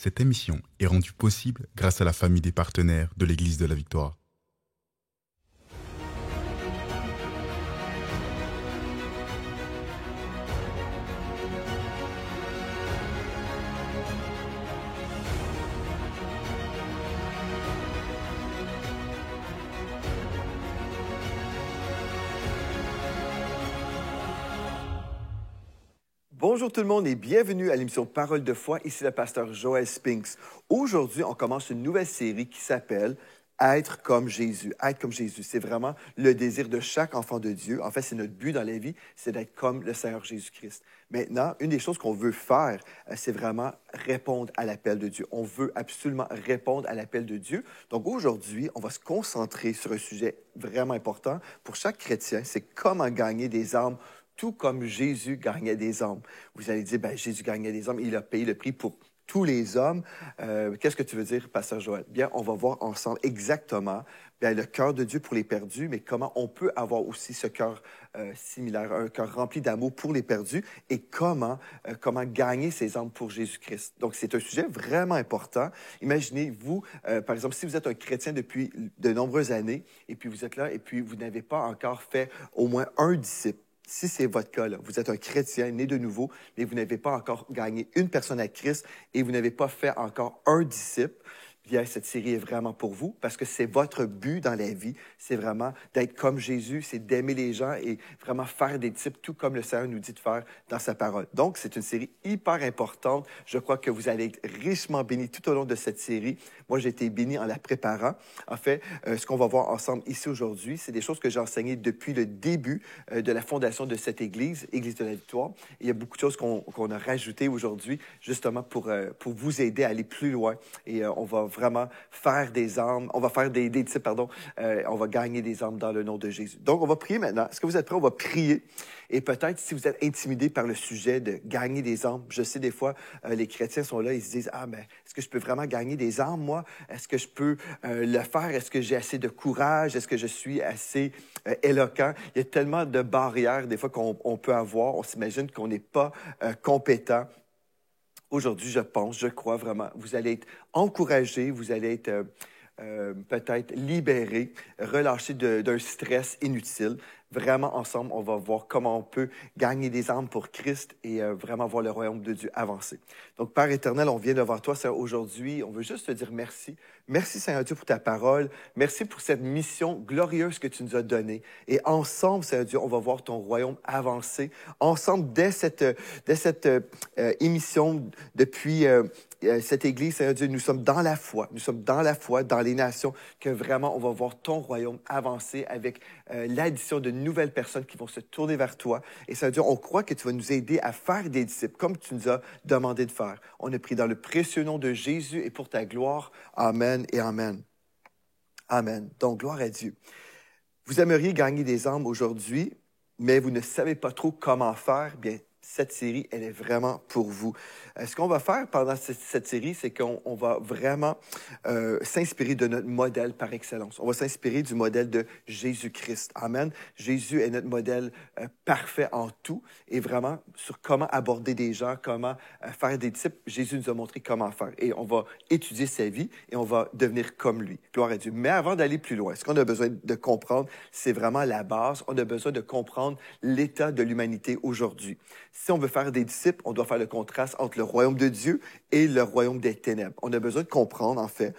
Cette émission est rendue possible grâce à la famille des partenaires de l'Église de la Victoire. Bonjour tout le monde et bienvenue à l'émission Parole de foi. Ici le pasteur Joël Spinks. Aujourd'hui, on commence une nouvelle série qui s'appelle Être comme Jésus. Être comme Jésus, c'est vraiment le désir de chaque enfant de Dieu. En fait, c'est notre but dans la vie, c'est d'être comme le Seigneur Jésus-Christ. Maintenant, une des choses qu'on veut faire, c'est vraiment répondre à l'appel de Dieu. On veut absolument répondre à l'appel de Dieu. Donc aujourd'hui, on va se concentrer sur un sujet vraiment important pour chaque chrétien, c'est comment gagner des âmes tout comme Jésus gagnait des hommes. Vous allez dire, ben, Jésus gagnait des hommes, il a payé le prix pour tous les hommes. Qu'est-ce que tu veux dire, pasteur Joël? Bien, on va voir ensemble exactement bien, le cœur de Dieu pour les perdus, mais comment on peut avoir aussi ce cœur similaire, un cœur rempli d'amour pour les perdus et comment gagner ces âmes pour Jésus-Christ. Donc, c'est un sujet vraiment important. Imaginez-vous, par exemple, si vous êtes un chrétien depuis de nombreuses années et puis vous êtes là et puis vous n'avez pas encore fait au moins un disciple. Si c'est votre cas, là, vous êtes un chrétien né de nouveau, mais vous n'avez pas encore gagné une personne à Christ et vous n'avez pas fait encore un disciple, bien, cette série est vraiment pour vous parce que c'est votre but dans la vie. C'est vraiment d'être comme Jésus, c'est d'aimer les gens et vraiment faire des disciples, tout comme le Seigneur nous dit de faire dans sa parole. Donc, c'est une série hyper importante. Je crois que vous allez être richement bénis tout au long de cette série. Moi, j'ai été béni en la préparant. En fait, ce qu'on va voir ensemble ici aujourd'hui, c'est des choses que j'ai enseignées depuis le début de la fondation de cette Église, Église de la Victoire. Et il y a beaucoup de choses qu'on a rajoutées aujourd'hui, justement pour vous aider à aller plus loin. Et on va vraiment faire des âmes, on va faire des disciples, pardon, on va gagner des âmes dans le nom de Jésus. Donc, on va prier maintenant. Est-ce que vous êtes prêts? On va prier. Et peut-être, si vous êtes intimidé par le sujet de gagner des âmes, je sais des fois, les chrétiens sont là, ils se disent, ah, mais est-ce que je peux vraiment gagner des âmes, moi? Est-ce que je peux le faire? Est-ce que j'ai assez de courage? Est-ce que je suis assez éloquent? Il y a tellement de barrières, des fois, qu'on peut avoir. On s'imagine qu'on n'est pas compétent. Aujourd'hui, je crois vraiment, vous allez être encouragés, vous allez être peut-être libérés, relâchés d'un stress inutile. Vraiment, ensemble, on va voir comment on peut gagner des âmes pour Christ et vraiment voir le royaume de Dieu avancer. Donc, Père éternel, on vient devant toi, Seigneur, aujourd'hui. On veut juste te dire merci. Merci, Seigneur Dieu, pour ta parole. Merci pour cette mission glorieuse que tu nous as donnée. Et ensemble, Seigneur Dieu, on va voir ton royaume avancer. Ensemble, dès cette émission, depuis cette Église, Seigneur Dieu, nous sommes dans la foi. Nous sommes dans la foi, dans les nations, que vraiment, on va voir ton royaume avancer avec l'addition de nouvelles personnes qui vont se tourner vers toi. Et Seigneur Dieu, on croit que tu vas nous aider à faire des disciples, comme tu nous as demandé de faire. On a pris dans le précieux nom de Jésus et pour ta gloire. Amen et amen. Amen. Donc, gloire à Dieu. Vous aimeriez gagner des âmes aujourd'hui, mais vous ne savez pas trop comment faire. Bien, cette série, elle est vraiment pour vous. Ce qu'on va faire pendant cette série, c'est qu'on va vraiment s'inspirer de notre modèle par excellence. On va s'inspirer du modèle de Jésus-Christ. Amen. Jésus est notre modèle parfait en tout et vraiment sur comment aborder des gens, comment faire des disciples. Jésus nous a montré comment faire. Et on va étudier sa vie et on va devenir comme lui. Gloire à Dieu. Mais avant d'aller plus loin, ce qu'on a besoin de comprendre, c'est vraiment la base. On a besoin de comprendre l'état de l'humanité aujourd'hui. Si on veut faire des disciples, on doit faire le contraste entre le royaume de Dieu et le royaume des ténèbres. On a besoin de comprendre, en fait,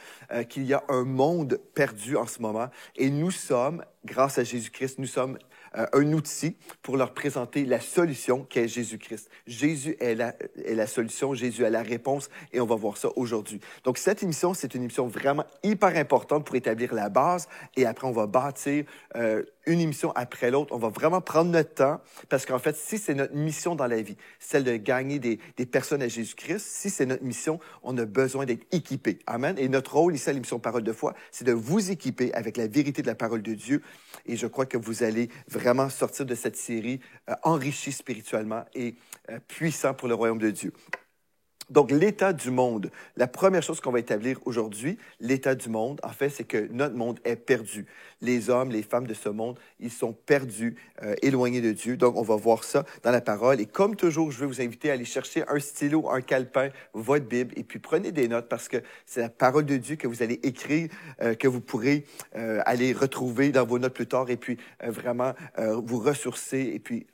qu'il y a un monde perdu en ce moment et nous sommes, grâce à Jésus-Christ, nous sommes un outil pour leur présenter la solution qu'est Jésus-Christ. Jésus est la solution, Jésus est la réponse et on va voir ça aujourd'hui. Donc, cette émission, c'est une émission vraiment hyper importante pour établir la base et après, on va bâtir une émission après l'autre. On va vraiment prendre notre temps parce qu'en fait, si c'est notre mission dans la vie, celle de gagner des personnes à Jésus-Christ, si c'est notre mission, on a besoin d'être équipés. Amen. Et notre rôle ici à l'émission Parole de foi, c'est de vous équiper avec la vérité de la parole de Dieu. Et je crois que vous allez vraiment sortir de cette série enrichi spirituellement et puissant pour le royaume de Dieu. Donc, l'état du monde. La première chose qu'on va établir aujourd'hui, l'état du monde, en fait, c'est que notre monde est perdu. les hommes, les femmes de ce monde, ils sont perdus, éloignés de Dieu. Donc, on va voir ça dans la parole. Et comme toujours, je veux vous inviter à aller chercher un stylo, un calepin, votre Bible, et puis prenez des notes parce que c'est la parole de Dieu que vous allez écrire, que vous pourrez aller retrouver dans vos notes plus tard et puis vraiment vous ressourcer. Et puis,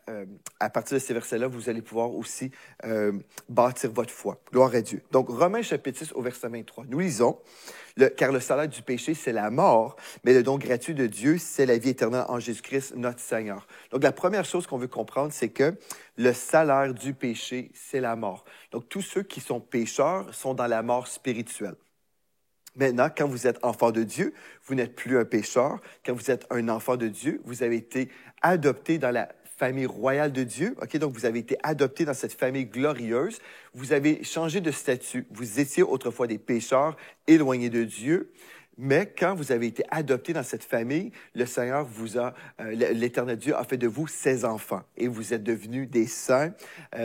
à partir de ces versets-là, vous allez pouvoir aussi bâtir votre foi. Gloire à Dieu. Donc, Romains chapitre 6 au verset 23. Nous lisons, car le salaire du péché, c'est la mort, mais le don gratuit de Dieu, c'est la vie éternelle en Jésus-Christ, notre Seigneur. Donc, la première chose qu'on veut comprendre, c'est que le salaire du péché, c'est la mort. Donc, tous ceux qui sont pécheurs sont dans la mort spirituelle. Maintenant, quand vous êtes enfant de Dieu, vous n'êtes plus un pécheur. Quand vous êtes un enfant de Dieu, vous avez été adopté dans la famille royale de Dieu. Okay? Donc, vous avez été adopté dans cette famille glorieuse. Vous avez changé de statut. Vous étiez autrefois des pécheurs éloignés de Dieu. Mais quand vous avez été adopté dans cette famille, le Seigneur l'Éternel Dieu a fait de vous ses enfants. Et vous êtes devenus des saints,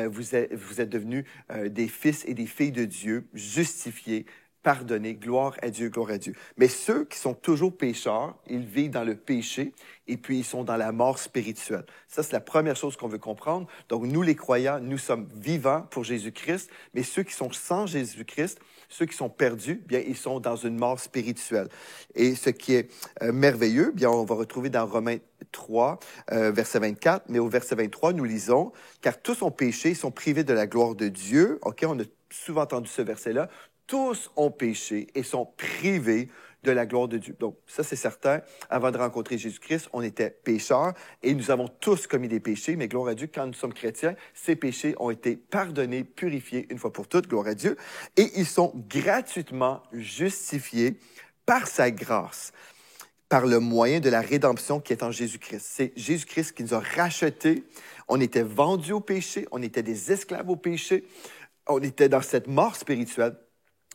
vous êtes devenus des fils et des filles de Dieu, justifiés, pardonnés. Gloire à Dieu, gloire à Dieu. Mais ceux qui sont toujours pécheurs, ils vivent dans le péché et puis ils sont dans la mort spirituelle. Ça, c'est la première chose qu'on veut comprendre. Donc, nous, les croyants, nous sommes vivants pour Jésus-Christ, mais ceux qui sont sans Jésus-Christ, ceux qui sont perdus, bien, ils sont dans une mort spirituelle. Et ce qui est merveilleux, bien, on va retrouver dans Romains 3, verset 24, mais au verset 23, nous lisons, « Car tous ont péché, ils sont privés de la gloire de Dieu. » OK, on a souvent entendu ce verset-là. Tous ont péché et sont privés de la gloire de Dieu. Donc, ça, c'est certain. Avant de rencontrer Jésus-Christ, on était pécheurs et nous avons tous commis des péchés, mais gloire à Dieu, quand nous sommes chrétiens, ces péchés ont été pardonnés, purifiés une fois pour toutes, gloire à Dieu, et ils sont gratuitement justifiés par sa grâce, par le moyen de la rédemption qui est en Jésus-Christ. C'est Jésus-Christ qui nous a rachetés. On était vendus au péché, on était des esclaves au péché, on était dans cette mort spirituelle.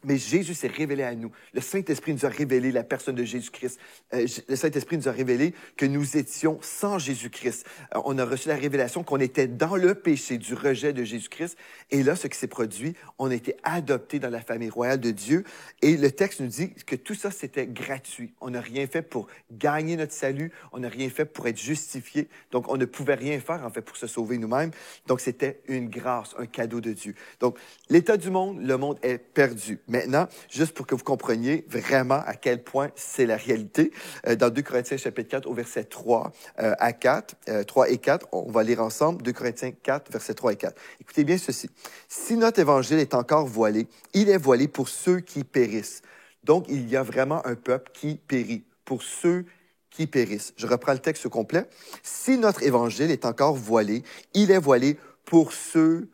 Mais Jésus s'est révélé à nous. Le Saint-Esprit nous a révélé la personne de Jésus-Christ. Le Saint-Esprit nous a révélé que nous étions sans Jésus-Christ. On a reçu la révélation qu'on était dans le péché du rejet de Jésus-Christ. Et là, ce qui s'est produit, on a été adoptés dans la famille royale de Dieu. Et le texte nous dit que tout ça, c'était gratuit. On n'a rien fait pour gagner notre salut. On n'a rien fait pour être justifié. Donc, on ne pouvait rien faire, en fait, pour se sauver nous-mêmes. Donc, c'était une grâce, un cadeau de Dieu. Donc, l'état du monde, le monde est perdu. Maintenant, juste pour que vous compreniez vraiment à quel point c'est la réalité, dans 2 Corinthiens chapitre 4 au verset 3 à 4, 3 et 4, on va lire ensemble 2 Corinthiens 4, versets 3 et 4. Écoutez bien ceci. Si notre évangile est encore voilé, il est voilé pour ceux qui périssent. Donc, il y a vraiment un peuple qui périt, pour ceux qui périssent. Je reprends le texte au complet. Si notre évangile est encore voilé, il est voilé pour ceux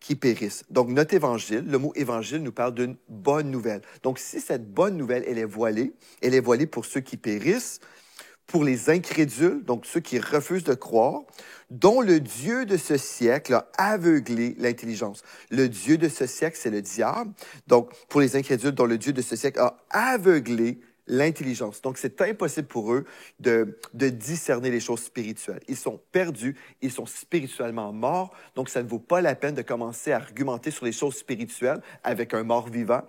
qui périssent. Donc, notre évangile, le mot évangile nous parle d'une bonne nouvelle. Donc, si cette bonne nouvelle, elle est voilée pour ceux qui périssent, pour les incrédules, donc ceux qui refusent de croire, dont le Dieu de ce siècle a aveuglé l'intelligence. Le Dieu de ce siècle, c'est le diable. Donc, pour les incrédules, dont le Dieu de ce siècle a aveuglé l'intelligence. Donc, c'est impossible pour eux de discerner les choses spirituelles. Ils sont perdus, ils sont spirituellement morts, donc ça ne vaut pas la peine de commencer à argumenter sur les choses spirituelles avec un mort vivant.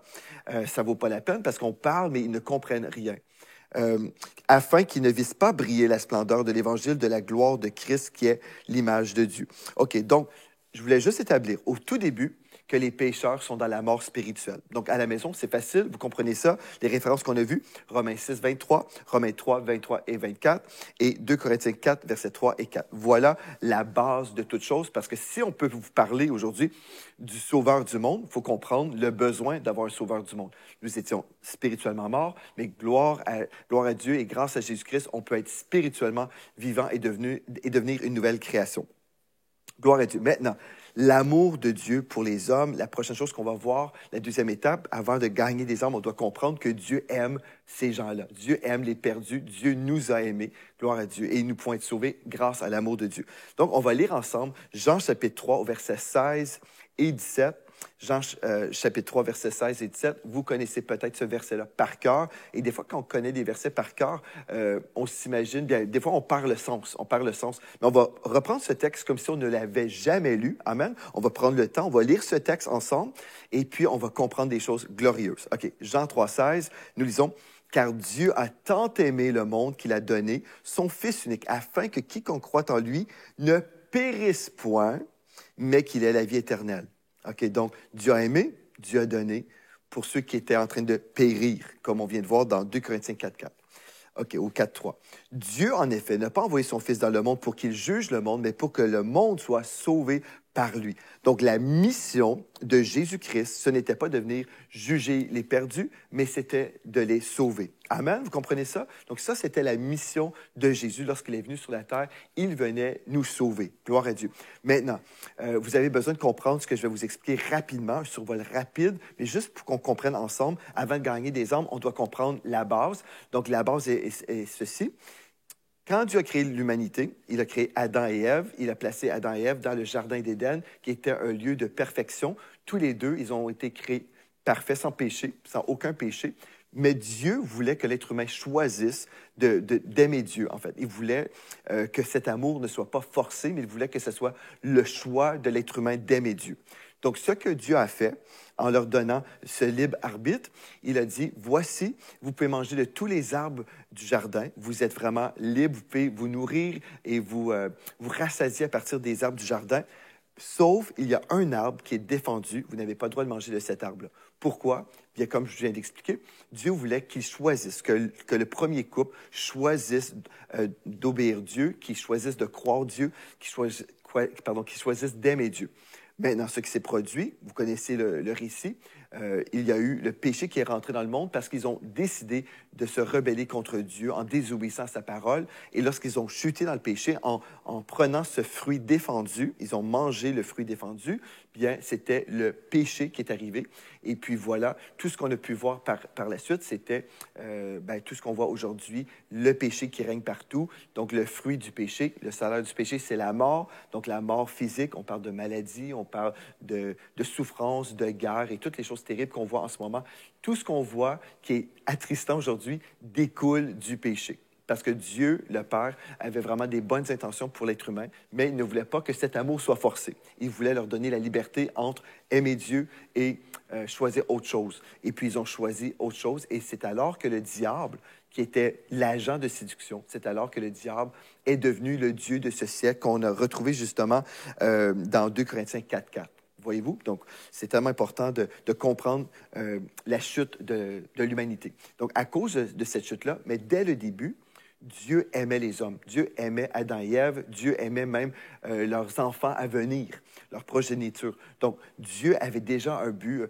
Ça ne vaut pas la peine parce qu'on parle, mais ils ne comprennent rien. Afin qu'ils ne vissent pas briller la splendeur de l'Évangile de la gloire de Christ, qui est l'image de Dieu. OK, donc, je voulais juste établir au tout début que les pécheurs sont dans la mort spirituelle. Donc, à la maison, c'est facile, vous comprenez ça, les références qu'on a vues, Romains 6, 23, Romains 3, 23 et 24, et 2 Corinthiens 4, versets 3 et 4. Voilà la base de toute chose, parce que si on peut vous parler aujourd'hui du Sauveur du monde, il faut comprendre le besoin d'avoir un Sauveur du monde. Nous étions spirituellement morts, mais gloire à Dieu et grâce à Jésus-Christ, on peut être spirituellement vivant et devenir une nouvelle création. Gloire à Dieu. Maintenant, l'amour de Dieu pour les hommes, la prochaine chose qu'on va voir, la deuxième étape, avant de gagner des âmes, on doit comprendre que Dieu aime ces gens-là. Dieu aime les perdus. Dieu nous a aimés. Gloire à Dieu. Et ils nous pourront être sauvés grâce à l'amour de Dieu. Donc, on va lire ensemble Jean chapitre 3 au verset 16 et 17. Jean chapitre 3, versets 16 et 17, vous connaissez peut-être ce verset-là par cœur. Et des fois, quand on connaît des versets par cœur, on s'imagine, bien, des fois, on perd le sens. Mais on va reprendre ce texte comme si on ne l'avait jamais lu. Amen. On va prendre le temps, on va lire ce texte ensemble et puis on va comprendre des choses glorieuses. OK, Jean 3, 16, nous lisons, Car Dieu a tant aimé le monde qu'il a donné son Fils unique, afin que quiconque croit en lui ne périsse point, mais qu'il ait la vie éternelle. OK, donc Dieu a aimé, Dieu a donné pour ceux qui étaient en train de périr, comme on vient de voir dans 2 Corinthiens 4.4. OK, au 4.3. Dieu, en effet, n'a pas envoyé son Fils dans le monde pour qu'il juge le monde, mais pour que le monde soit sauvé par lui. Donc, la mission de Jésus-Christ, ce n'était pas de venir juger les perdus, mais c'était de les sauver. Amen, vous comprenez ça? Donc, ça, c'était la mission de Jésus lorsqu'il est venu sur la terre. Il venait nous sauver. Gloire à Dieu. Maintenant, vous avez besoin de comprendre ce que je vais vous expliquer rapidement, un survol rapide, mais juste pour qu'on comprenne ensemble, avant de gagner des âmes, on doit comprendre la base. Donc, la base est ceci. Quand Dieu a créé l'humanité, il a créé Adam et Ève. Il a placé Adam et Ève dans le jardin d'Éden, qui était un lieu de perfection. Tous les deux, ils ont été créés parfaits, sans péché, sans aucun péché. Mais Dieu voulait que l'être humain choisisse d'aimer Dieu, en fait. Il voulait que cet amour ne soit pas forcé, mais il voulait que ce soit le choix de l'être humain d'aimer Dieu. Donc, ce que Dieu a fait, en leur donnant ce libre arbitre, il a dit, voici, vous pouvez manger de tous les arbres du jardin, vous êtes vraiment libre, vous pouvez vous nourrir et vous rassasier à partir des arbres du jardin, sauf il y a un arbre qui est défendu, vous n'avez pas le droit de manger de cet arbre-là. Pourquoi? Bien, comme je viens d'expliquer, Dieu voulait qu'ils choisissent, que le premier couple choisisse d'obéir Dieu, qu'ils choisissent de croire Dieu, qu'ils choisissent d'aimer Dieu. Maintenant, ce qui s'est produit, vous connaissez le récit, il y a eu le péché qui est rentré dans le monde parce qu'ils ont décidé de se rebeller contre Dieu en désobéissant à sa parole. Et lorsqu'ils ont chuté dans le péché, en prenant ce fruit défendu, ils ont mangé le fruit défendu, bien, c'était le péché qui est arrivé. Et puis voilà, tout ce qu'on a pu voir par la suite, c'était tout ce qu'on voit aujourd'hui, le péché qui règne partout. Donc, le fruit du péché, le salaire du péché, c'est la mort. Donc, la mort physique, on parle de maladie, on parle de souffrance, de guerre et toutes les choses terribles qu'on voit en ce moment. Tout ce qu'on voit qui est attristant aujourd'hui découle du péché. Parce que Dieu, le Père, avait vraiment des bonnes intentions pour l'être humain, mais il ne voulait pas que cet amour soit forcé. Il voulait leur donner la liberté entre aimer Dieu et choisir autre chose. Et puis, ils ont choisi autre chose, et c'est alors que le diable, qui était l'agent de séduction, c'est alors que le diable est devenu le Dieu de ce siècle qu'on a retrouvé justement dans 2 Corinthiens 4.4. Voyez-vous? Donc, c'est tellement important de comprendre la chute de l'humanité. Donc, à cause de cette chute-là, mais dès le début, Dieu aimait les hommes. Dieu aimait Adam et Ève. Dieu aimait même leurs enfants à venir, leur progéniture. Donc, Dieu avait déjà un but,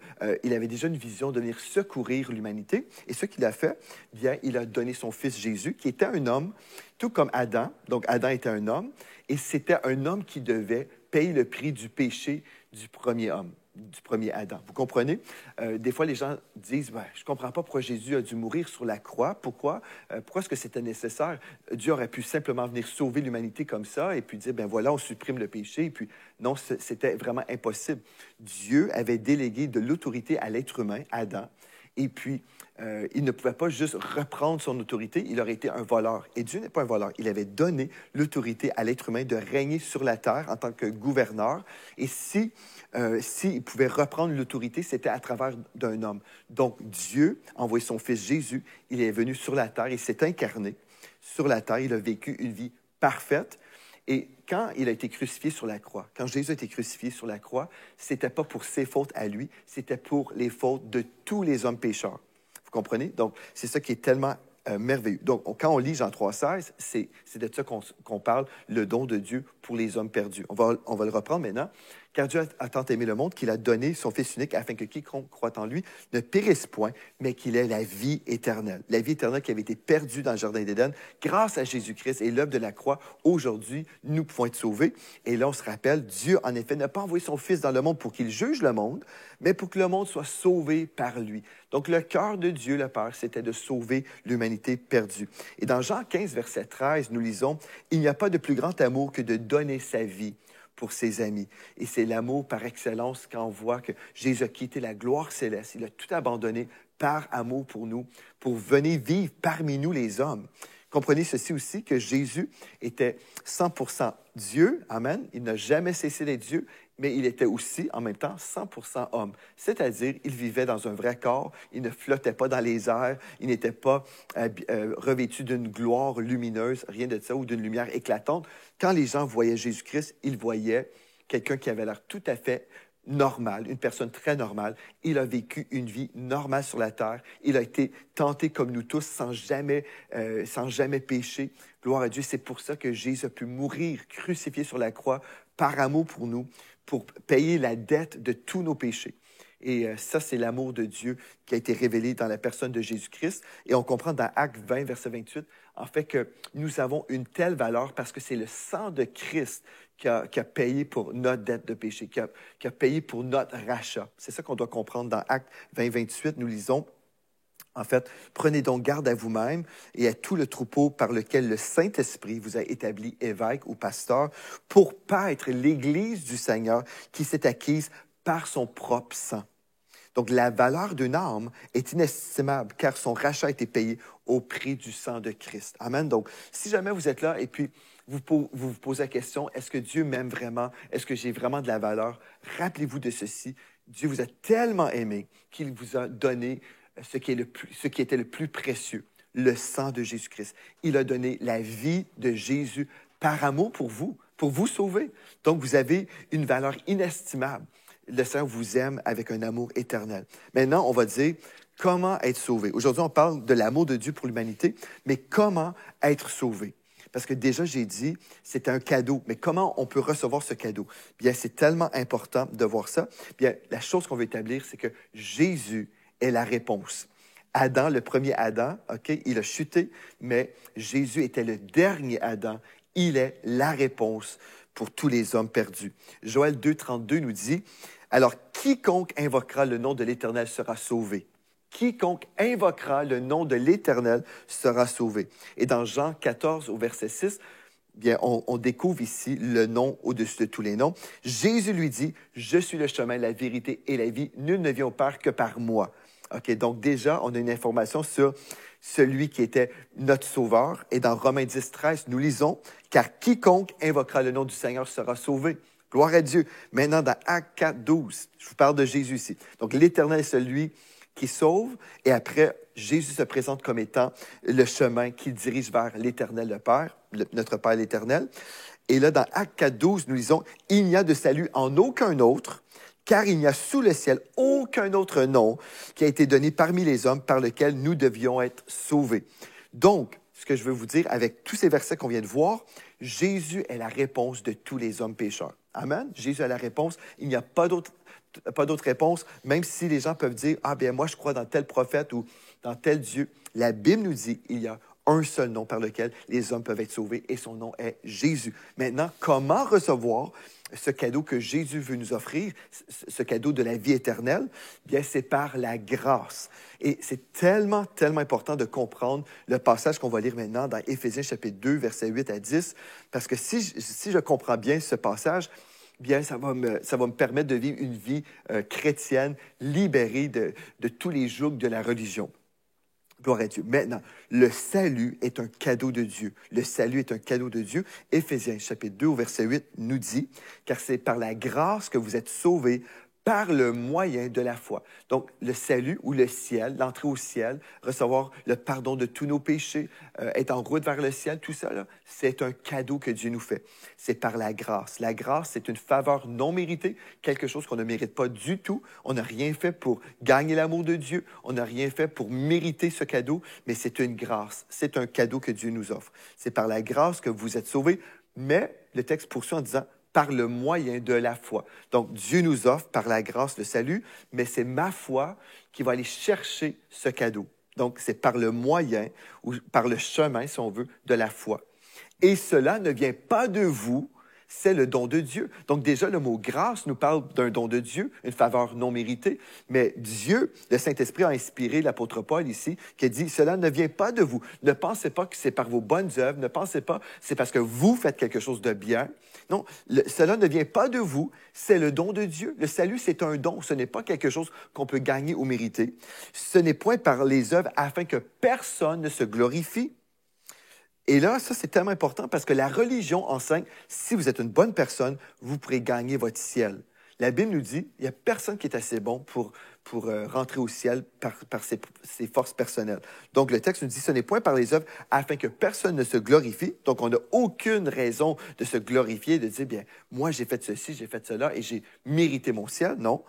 il avait déjà une vision de venir secourir l'humanité. Et ce qu'il a fait, bien, il a donné son fils Jésus, qui était un homme, tout comme Adam. Donc, Adam était un homme, et c'était un homme qui devait payer le prix du péché du premier homme, du premier Adam. Vous comprenez? Des fois, les gens disent, je ne comprends pas pourquoi Jésus a dû mourir sur la croix. Pourquoi? Pourquoi est-ce que c'était nécessaire? Dieu aurait pu simplement venir sauver l'humanité comme ça et puis dire, voilà, on supprime le péché. Et puis, non, c'était vraiment impossible. Dieu avait délégué de l'autorité à l'être humain, Adam, et puis, il ne pouvait pas juste reprendre son autorité, il aurait été un voleur. Et Dieu n'est pas un voleur. Il avait donné l'autorité à l'être humain de régner sur la terre en tant que gouverneur. Et s'il pouvait reprendre l'autorité, c'était à travers d'un homme. Donc, Dieu a envoyé son Fils Jésus. Il est venu sur la terre, il s'est incarné sur la terre. Il a vécu une vie parfaite. Et quand il a été crucifié sur la croix, quand Jésus a été crucifié sur la croix, ce n'était pas pour ses fautes à lui, c'était pour les fautes de tous les hommes pécheurs. Vous comprenez? Donc, c'est ça qui est tellement merveilleux. Donc, quand on lit Jean 3,16, c'est de ça qu'on parle, le don de Dieu pour les hommes perdus. On va le reprendre maintenant. Car Dieu a tant aimé le monde qu'il a donné son Fils unique afin que quiconque croit en lui ne périsse point, mais qu'il ait la vie éternelle. La vie éternelle qui avait été perdue dans le Jardin d'Éden. Grâce à Jésus-Christ et l'œuvre de la croix, aujourd'hui, nous pouvons être sauvés. Et là, on se rappelle, Dieu, en effet, n'a pas envoyé son Fils dans le monde pour qu'il juge le monde, mais pour que le monde soit sauvé par lui. Donc, le cœur de Dieu, le Père, c'était de sauver l'humanité perdue. Et dans Jean 15, verset 13, nous lisons, « Il n'y a pas de plus grand amour que de donner sa vie pour ses amis. » Et c'est l'amour par excellence quand on voit que Jésus a quitté la gloire céleste. Il a tout abandonné par amour pour nous, pour venir vivre parmi nous les hommes. Comprenez ceci aussi, que Jésus était 100% Dieu, amen. Il n'a jamais cessé d'être Dieu, mais il était aussi, en même temps, 100% homme. C'est-à-dire, il vivait dans un vrai corps, il ne flottait pas dans les airs, il n'était pas revêtu d'une gloire lumineuse, rien de ça, ou d'une lumière éclatante. Quand les gens voyaient Jésus-Christ, ils voyaient quelqu'un qui avait l'air tout à fait normal, une personne très normale. Il a vécu une vie normale sur la terre. Il a été tenté comme nous tous sans jamais pécher. Gloire à Dieu. C'est pour ça que Jésus a pu mourir, crucifié sur la croix, par amour pour nous, pour payer la dette de tous nos péchés. Et ça, c'est l'amour de Dieu qui a été révélé dans la personne de Jésus-Christ. Et on comprend dans Actes 20, verset 28, en fait, que nous avons une telle valeur parce que c'est le sang de Christ qui a payé pour notre dette de péché, qui a payé pour notre rachat. C'est ça qu'on doit comprendre dans Actes 20, 28. Nous lisons, en fait, « Prenez donc garde à vous-même et à tout le troupeau par lequel le Saint-Esprit vous a établi évêque ou pasteur pour paître l'Église du Seigneur qui s'est acquise par son propre sang. » Donc, la valeur d'une âme est inestimable car son rachat a été payé au prix du sang de Christ. Amen. Donc, si jamais vous êtes là et puis vous posez la question, est-ce que Dieu m'aime vraiment? Est-ce que j'ai vraiment de la valeur? Rappelez-vous de ceci. Dieu vous a tellement aimé qu'il vous a donné ce qui était le plus précieux, le sang de Jésus-Christ. Il a donné la vie de Jésus par amour pour vous sauver. Donc, vous avez une valeur inestimable. Le Seigneur vous aime avec un amour éternel. Maintenant, on va dire comment être sauvé. Aujourd'hui, on parle de l'amour de Dieu pour l'humanité, mais comment être sauvé? Parce que déjà, j'ai dit, c'est un cadeau. Mais comment on peut recevoir ce cadeau? Bien, c'est tellement important de voir ça. Bien, la chose qu'on veut établir, c'est que Jésus est la réponse. Adam, le premier Adam, OK, il a chuté, mais Jésus était le dernier Adam. Il est la réponse pour tous les hommes perdus. Joël 2, 32 nous dit, « Alors, quiconque invoquera le nom de l'Éternel sera sauvé. » Quiconque invoquera le nom de l'Éternel sera sauvé. Et dans Jean 14, au verset 6, bien, on découvre ici le nom au-dessus de tous les noms. Jésus lui dit, « Je suis le chemin, la vérité et la vie. Nul ne vient au Père que par moi. » OK, donc déjà, on a une information sur celui qui était notre sauveur. Et dans Romains 10, 13, nous lisons, « Car quiconque invoquera le nom du Seigneur sera sauvé. » Gloire à Dieu. Maintenant, dans Actes 4, 12, je vous parle de Jésus ici. Donc, l'Éternel est celui qui sauve. Et après, Jésus se présente comme étant le chemin qui dirige vers l'Éternel, le Père, notre Père l'Éternel. Et là, dans Actes 4, 12, nous lisons, « Il n'y a de salut en aucun autre, car il n'y a sous le ciel aucun autre nom qui a été donné parmi les hommes par lequel nous devions être sauvés. » Donc, ce que je veux vous dire avec tous ces versets qu'on vient de voir, Jésus est la réponse de tous les hommes pécheurs. Amen. Jésus est la réponse. Il n'y a pas d'autre réponse, même si les gens peuvent dire, « Ah bien, moi, je crois dans tel prophète ou dans tel Dieu. » La Bible nous dit, il y a un seul nom par lequel les hommes peuvent être sauvés et son nom est Jésus. Maintenant, comment recevoir ce cadeau que Jésus veut nous offrir, ce cadeau de la vie éternelle? Bien, c'est par la grâce. Et c'est tellement, tellement important de comprendre le passage qu'on va lire maintenant dans Éphésiens chapitre 2, versets 8 à 10, parce que si je comprends bien ce passage, bien, ça va me permettre de vivre une vie chrétienne libérée de tous les jougs de la religion. Gloire à Dieu. Maintenant, le salut est un cadeau de Dieu. Le salut est un cadeau de Dieu. Éphésiens chapitre 2 au verset 8 nous dit, « Car c'est par la grâce que vous êtes sauvés par le moyen de la foi. » Donc, le salut ou le ciel, l'entrée au ciel, recevoir le pardon de tous nos péchés, être en route vers le ciel, tout ça, c'est un cadeau que Dieu nous fait. C'est par la grâce. La grâce, c'est une faveur non méritée, quelque chose qu'on ne mérite pas du tout. On n'a rien fait pour gagner l'amour de Dieu. On n'a rien fait pour mériter ce cadeau, mais c'est une grâce. C'est un cadeau que Dieu nous offre. C'est par la grâce que vous êtes sauvés, mais le texte poursuit en disant, par le moyen de la foi. Donc, Dieu nous offre par la grâce le salut, mais c'est ma foi qui va aller chercher ce cadeau. Donc, c'est par le moyen ou par le chemin, si on veut, de la foi. Et cela ne vient pas de vous, c'est le don de Dieu. Donc déjà, le mot grâce nous parle d'un don de Dieu, une faveur non méritée, mais Dieu, le Saint-Esprit a inspiré l'apôtre Paul ici, qui a dit, cela ne vient pas de vous. Ne pensez pas que c'est par vos bonnes œuvres, ne pensez pas que c'est parce que vous faites quelque chose de bien. Non, cela ne vient pas de vous, c'est le don de Dieu. Le salut, c'est un don, ce n'est pas quelque chose qu'on peut gagner ou mériter. Ce n'est point par les œuvres afin que personne ne se glorifie. Et là, ça, c'est tellement important parce que la religion enseigne, si vous êtes une bonne personne, vous pourrez gagner votre ciel. La Bible nous dit, il n'y a personne qui est assez bon pour rentrer au ciel par ses forces personnelles. Donc, le texte nous dit, ce n'est point par les œuvres afin que personne ne se glorifie. Donc, on n'a aucune raison de se glorifier, de dire, bien, moi, j'ai fait ceci, j'ai fait cela et j'ai mérité mon ciel. Non.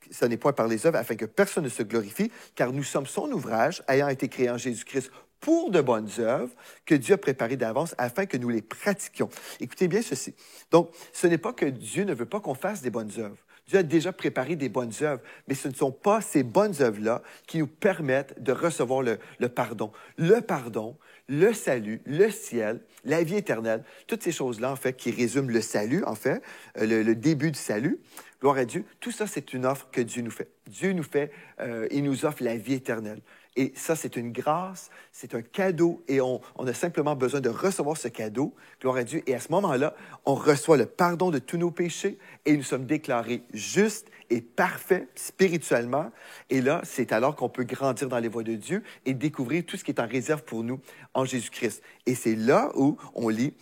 Ce n'est point par les œuvres afin que personne ne se glorifie, car nous sommes son ouvrage, ayant été créé en Jésus-Christ pour de bonnes œuvres que Dieu a préparées d'avance afin que nous les pratiquions. Écoutez bien ceci. Donc, ce n'est pas que Dieu ne veut pas qu'on fasse des bonnes œuvres. Dieu a déjà préparé des bonnes œuvres, mais ce ne sont pas ces bonnes œuvres-là qui nous permettent de recevoir le pardon. Le pardon, le salut, le ciel, la vie éternelle, toutes ces choses-là, en fait, qui résument le salut, en fait, le début du salut, gloire à Dieu, tout ça, c'est une offre que Dieu nous fait. Dieu nous fait, il nous offre la vie éternelle. Et ça, c'est une grâce, c'est un cadeau, et on a simplement besoin de recevoir ce cadeau, gloire à Dieu. Et à ce moment-là, on reçoit le pardon de tous nos péchés, et nous sommes déclarés justes et parfaits spirituellement. Et là, c'est alors qu'on peut grandir dans les voies de Dieu et découvrir tout ce qui est en réserve pour nous en Jésus-Christ. Et c'est là où on lit,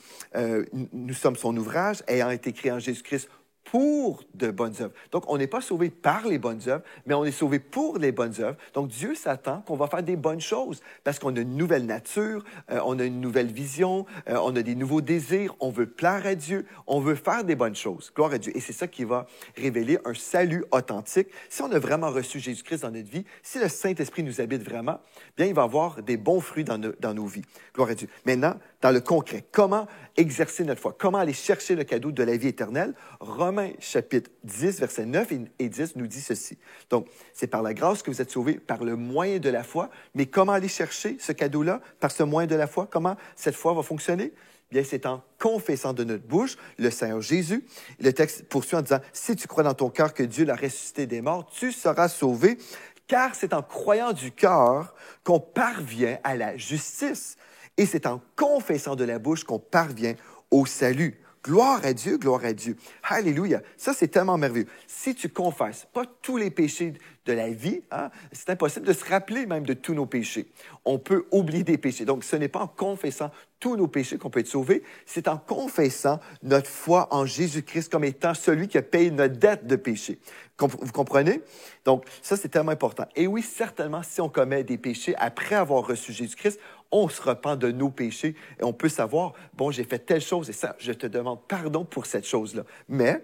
nous sommes son ouvrage, ayant été créé en Jésus-Christ pour de bonnes œuvres. Donc, on n'est pas sauvé par les bonnes œuvres, mais on est sauvé pour les bonnes œuvres. Donc, Dieu s'attend qu'on va faire des bonnes choses parce qu'on a une nouvelle nature, on a une nouvelle vision, on a des nouveaux désirs, on veut plaire à Dieu, on veut faire des bonnes choses. Gloire à Dieu. Et c'est ça qui va révéler un salut authentique. Si on a vraiment reçu Jésus-Christ dans notre vie, si le Saint-Esprit nous habite vraiment, bien, il va avoir des bons fruits dans nos vies. Gloire à Dieu. Maintenant, dans le concret, comment exercer notre foi? Comment aller chercher le cadeau de la vie éternelle? Romains chapitre 10, versets 9 et 10 nous dit ceci. Donc, c'est par la grâce que vous êtes sauvés par le moyen de la foi. Mais comment aller chercher ce cadeau-là par ce moyen de la foi? Comment cette foi va fonctionner? Bien, c'est en confessant de notre bouche le Seigneur Jésus. Le texte poursuit en disant, « Si tu crois dans ton cœur que Dieu l'a ressuscité des morts, tu seras sauvé, car c'est en croyant du cœur qu'on parvient à la justice. Et c'est en confessant de la bouche qu'on parvient au salut. » Gloire à Dieu, gloire à Dieu. Alléluia. Ça, c'est tellement merveilleux. Si tu confesses pas tous les péchés de la vie, hein, c'est impossible de se rappeler même de tous nos péchés. On peut oublier des péchés. Donc, ce n'est pas en confessant tous nos péchés qu'on peut être sauvé, c'est en confessant notre foi en Jésus-Christ comme étant celui qui a payé notre dette de péché. Vous comprenez? Donc, ça, c'est tellement important. Et oui, certainement, si on commet des péchés après avoir reçu Jésus-Christ, on se repent de nos péchés et on peut savoir, bon, j'ai fait telle chose et ça, je te demande pardon pour cette chose-là. Mais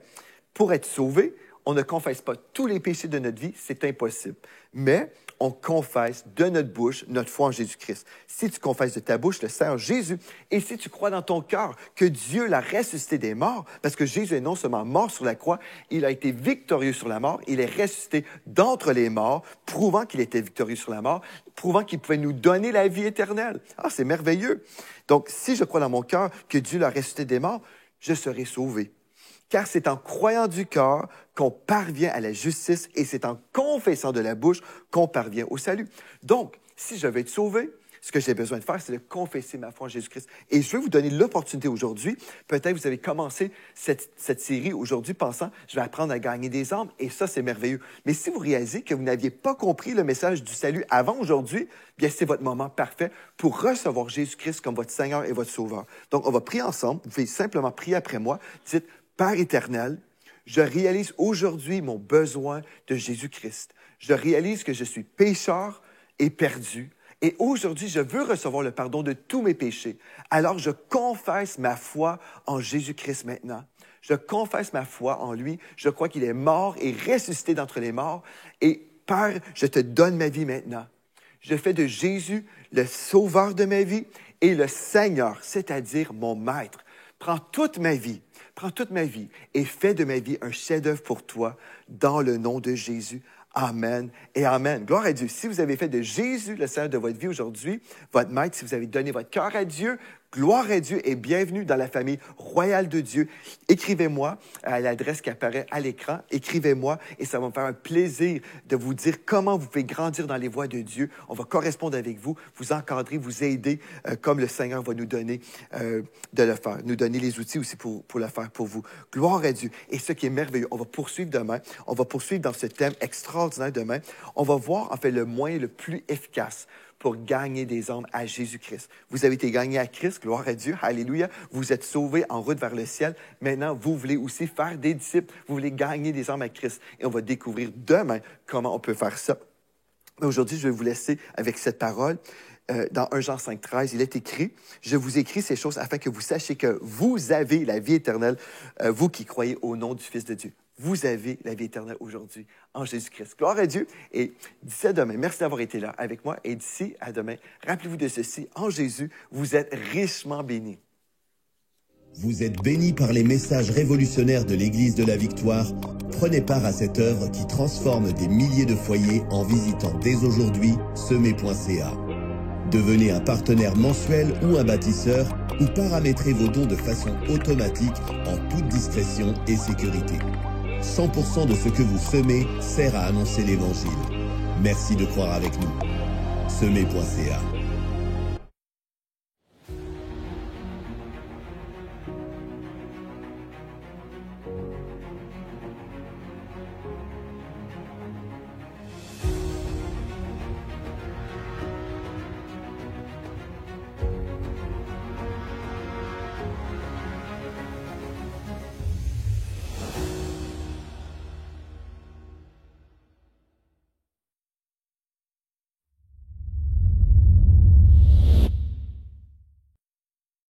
pour être sauvé, on ne confesse pas tous les péchés de notre vie, c'est impossible. Mais on confesse de notre bouche notre foi en Jésus-Christ. Si tu confesses de ta bouche le Seigneur Jésus, et si tu crois dans ton cœur que Dieu l'a ressuscité des morts, parce que Jésus est non seulement mort sur la croix, il a été victorieux sur la mort, il est ressuscité d'entre les morts, prouvant qu'il était victorieux sur la mort, prouvant qu'il pouvait nous donner la vie éternelle. Ah, c'est merveilleux. Donc, si je crois dans mon cœur que Dieu l'a ressuscité des morts, je serai sauvé. Car c'est en croyant du cœur qu'on parvient à la justice et c'est en confessant de la bouche qu'on parvient au salut. Donc, si je veux être sauvé, ce que j'ai besoin de faire, c'est de confesser ma foi en Jésus-Christ. Et je veux vous donner l'opportunité aujourd'hui. Peut-être que vous avez commencé cette série aujourd'hui pensant, je vais apprendre à gagner des âmes, et ça, c'est merveilleux. Mais si vous réalisez que vous n'aviez pas compris le message du salut avant aujourd'hui, bien, c'est votre moment parfait pour recevoir Jésus-Christ comme votre Seigneur et votre Sauveur. Donc, on va prier ensemble. Vous pouvez simplement prier après moi. Dites, Père éternel, je réalise aujourd'hui mon besoin de Jésus-Christ. Je réalise que je suis pécheur et perdu. Et aujourd'hui, je veux recevoir le pardon de tous mes péchés. Alors, je confesse ma foi en Jésus-Christ maintenant. Je confesse ma foi en lui. Je crois qu'il est mort et ressuscité d'entre les morts. Et Père, je te donne ma vie maintenant. Je fais de Jésus le sauveur de ma vie et le Seigneur, c'est-à-dire mon maître. Prends toute ma vie et fais de ma vie un chef-d'œuvre pour toi dans le nom de Jésus. Amen et amen. Gloire à Dieu. Si vous avez fait de Jésus le Seigneur de votre vie aujourd'hui, votre maître, si vous avez donné votre cœur à Dieu, gloire à Dieu et bienvenue dans la famille royale de Dieu. Écrivez-moi à l'adresse qui apparaît à l'écran. Écrivez-moi et ça va me faire un plaisir de vous dire comment vous pouvez grandir dans les voies de Dieu. On va correspondre avec vous, vous encadrer, vous aider comme le Seigneur va nous donner de le faire. Nous donner les outils aussi pour le faire pour vous. Gloire à Dieu. Et ce qui est merveilleux, on va poursuivre demain. On va poursuivre dans ce thème extraordinaire demain. On va voir en fait le moyen le plus efficace pour gagner des âmes à Jésus-Christ. Vous avez été gagné à Christ, gloire à Dieu, alléluia. Vous êtes sauvés en route vers le ciel. Maintenant, vous voulez aussi faire des disciples. Vous voulez gagner des âmes à Christ. Et on va découvrir demain comment on peut faire ça. Mais aujourd'hui, je vais vous laisser avec cette parole. Dans 1 Jean 5,13, il est écrit « Je vous écris ces choses afin que vous sachiez que vous avez la vie éternelle, vous qui croyez au nom du Fils de Dieu. » Vous avez la vie éternelle aujourd'hui en Jésus-Christ. Gloire à Dieu. Et d'ici à demain, merci d'avoir été là avec moi. Et d'ici à demain, rappelez-vous de ceci, en Jésus, vous êtes richement bénis. Vous êtes bénis par les messages révolutionnaires de l'Église de la Victoire. Prenez part à cette œuvre qui transforme des milliers de foyers en visitant dès aujourd'hui semer.ca. Devenez un partenaire mensuel ou un bâtisseur ou paramétrez vos dons de façon automatique en toute discrétion et sécurité. 100% de ce que vous semez sert à annoncer l'Évangile. Merci de croire avec nous. Semer.ca